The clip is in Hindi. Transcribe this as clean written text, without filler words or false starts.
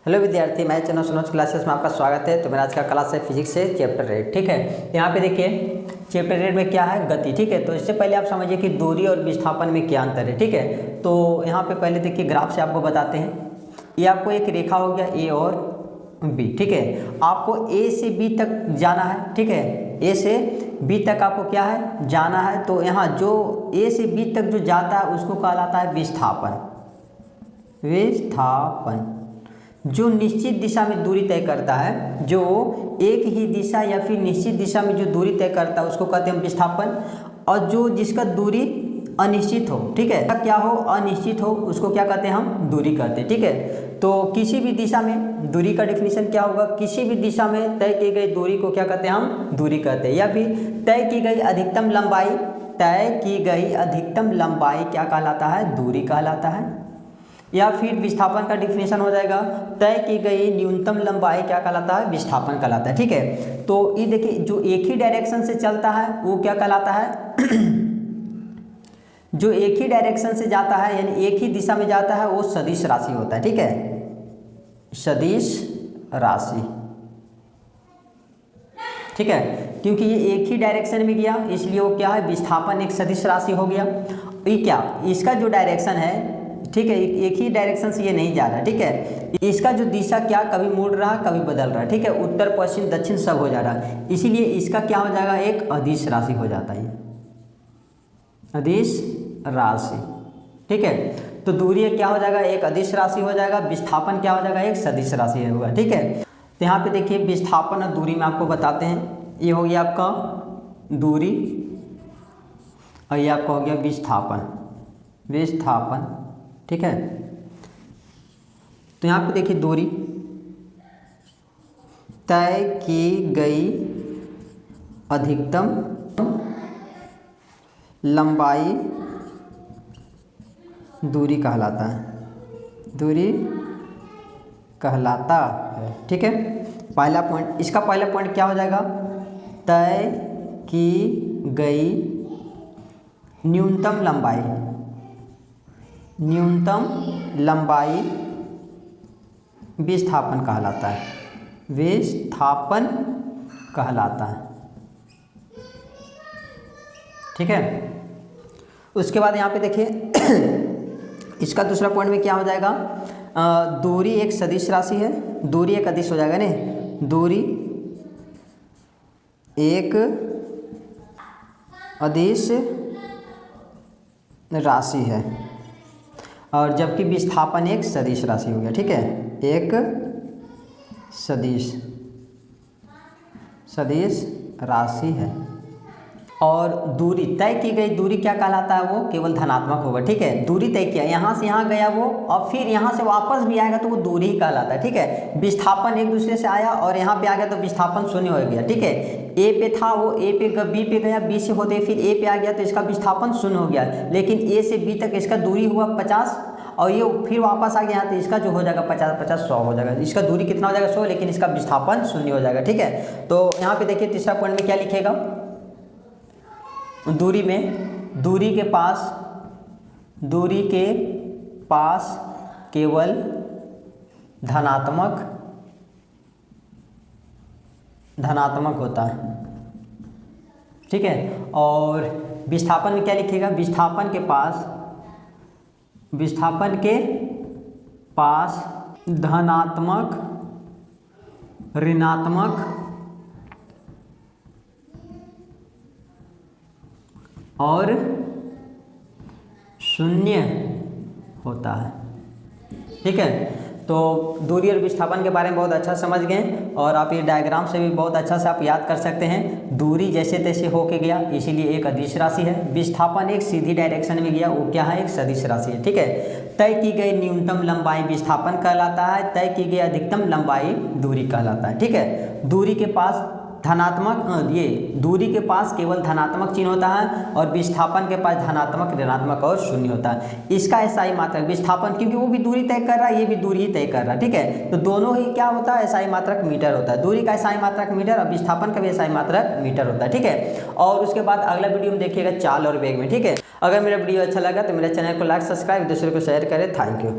हेलो विद्यार्थी, मैं चैनल सुनोज क्लासेस में आपका स्वागत है। तो मेरा आज का क्लास है फिजिक्स से चैप्टर 8। ठीक है, यहाँ पे देखिए चैप्टर 8 में क्या है, गति। ठीक है, तो इससे पहले आप समझिए कि दूरी और विस्थापन में क्या अंतर है। ठीक है, तो यहाँ पे पहले देखिए ग्राफ से आपको बताते हैं। ये आपको एक रेखा हो गया ए और बी। ठीक है, आपको ए से बी तक जाना है। ठीक है, ए से बी तक आपको क्या है, जाना है। तो यहाँ जो ए से बी तक जो जाता है उसको कहलाता है विस्थापन। विस्थापन जो निश्चित दिशा में दूरी तय करता है, जो एक ही दिशा या फिर निश्चित दिशा में जो दूरी तय करता है उसको कहते हैं विस्थापन। और जो जिसका दूरी अनिश्चित हो, ठीक है, क्या हो, अनिश्चित हो, उसको क्या कहते हैं, हम दूरी कहते हैं। ठीक है, तो किसी भी दिशा में दूरी का डेफिनेशन क्या होगा, किसी भी दिशा में तय की गई दूरी को क्या कहते हैं, हम दूरी कहते हैं। या फिर तय की गई अधिकतम लंबाई, तय की गई अधिकतम लंबाई क्या कहलाता है, दूरी कहलाता है। या फिर विस्थापन का डिफिनेशन हो जाएगा तय की गई न्यूनतम लंबाई क्या कहलाता है, विस्थापन कहलाता है। ठीक है, तो ये देखिए जो एक ही डायरेक्शन से चलता है वो क्या कहलाता है जो एक ही डायरेक्शन से जाता है यानी एक ही दिशा में जाता है वो सदिश राशि होता है। ठीक है, सदिश राशि। ठीक है, क्योंकि ये एक ही डायरेक्शन में गया इसलिए वो क्या है, विस्थापन एक सदिश राशि हो गया। ये क्या, इसका जो डायरेक्शन है, ठीक है, एक ही डायरेक्शन से ये नहीं जा रहा। ठीक है, इसका जो दिशा क्या कभी मुड़ रहा कभी बदल रहा है। ठीक है, उत्तर पश्चिम दक्षिण सब हो जा रहा है, इसीलिए इसका क्या हो जाएगा, एक अदिश राशि हो जाता है, अदिश राशि। ठीक है, तो दूरी क्या हो जाएगा, एक अदिश राशि हो जाएगा। विस्थापन क्या हो जाएगा, एक सदिश राशि होगा। ठीक है, तो यहाँ पे देखिए विस्थापन और दूरी में आपको बताते हैं। ये हो गया आपका दूरी और ये आपका हो गया विस्थापन। विस्थापन, ठीक है, तो यहाँ पे देखिए दूरी तय की गई अधिकतम लंबाई दूरी कहलाता है, दूरी कहलाता है। ठीक है, पहला पॉइंट, इसका पहला पॉइंट क्या हो जाएगा, तय की गई न्यूनतम लंबाई, न्यूनतम लंबाई विस्थापन कहलाता है, विस्थापन कहलाता है। ठीक है, उसके बाद यहाँ पे देखिए इसका दूसरा पॉइंट में क्या हो जाएगा, दूरी एक सदिश राशि है, दूरी एक अदिश हो जाएगा नहीं, दूरी एक अदिश राशि है और जबकि विस्थापन एक सदिश राशि हो गया। ठीक है, एक सदिश राशि है और दूरी तय की गई दूरी क्या कहलाता है, वो केवल धनात्मक होगा। ठीक है, दूरी तय किया, यहाँ से यहाँ गया वो और फिर यहाँ से वापस भी आएगा तो वो दूरी ही कहलाता है। ठीक है, विस्थापन एक दूसरे से आया और यहाँ पे आ गया तो विस्थापन शून्य हो गया। ठीक है, ए पे था वो ए पे बी पे गया, बी से होते फिर ए पे आ गया तो इसका विस्थापन शून्य हो गया। लेकिन ए से बी तक इसका दूरी हुआ 50 और ये फिर वापस आ गया तो इसका जो हो जाएगा 50 100 हो जाएगा। इसका दूरी कितना हो जाएगा, 100, लेकिन इसका विस्थापन शून्य हो जाएगा। ठीक है, तो यहाँ पे देखिए तीसरा पॉइंट में क्या लिखेगा, दूरी में दूरी के पास केवल धनात्मक होता है। ठीक है, और विस्थापन में क्या लिखेगा, विस्थापन के पास धनात्मक, ऋणात्मक और शून्य होता है। ठीक है, तो दूरी और विस्थापन के बारे में बहुत अच्छा समझ गए और आप ये डायग्राम से भी बहुत अच्छा से आप याद कर सकते हैं। दूरी जैसे तैसे होके गया इसीलिए एक अदिश राशि है, विस्थापन एक सीधी डायरेक्शन में गया वो क्या है, एक सदिश राशि है। ठीक है, तय की गई न्यूनतम लंबाई विस्थापन कहलाता है, तय की गई अधिकतम लंबाई दूरी कहलाता है। ठीक है, दूरी के पास धनात्मक, ये दूरी के पास केवल धनात्मक चिन्ह होता है और विस्थापन के पास धनात्मक, ऋणात्मक और शून्य होता है। इसका एसआई मात्रक विस्थापन, क्योंकि वो भी दूरी तय कर रहा है, ये भी दूरी ही तय कर रहा है। ठीक है, तो दोनों ही क्या होता है, एसआई मात्रक मीटर होता है। दूरी का एसआई मात्रक मीटर और विस्थापन का भी एसआई मात्रक मीटर होता है। ठीक है, और उसके बाद अगला वीडियो में देखिएगा चाल और वेग में। ठीक है, अगर मेरा वीडियो अच्छा लगा तो मेरे चैनल को लाइक, सब्सक्राइब, दूसरे को शेयर करें। Thank you.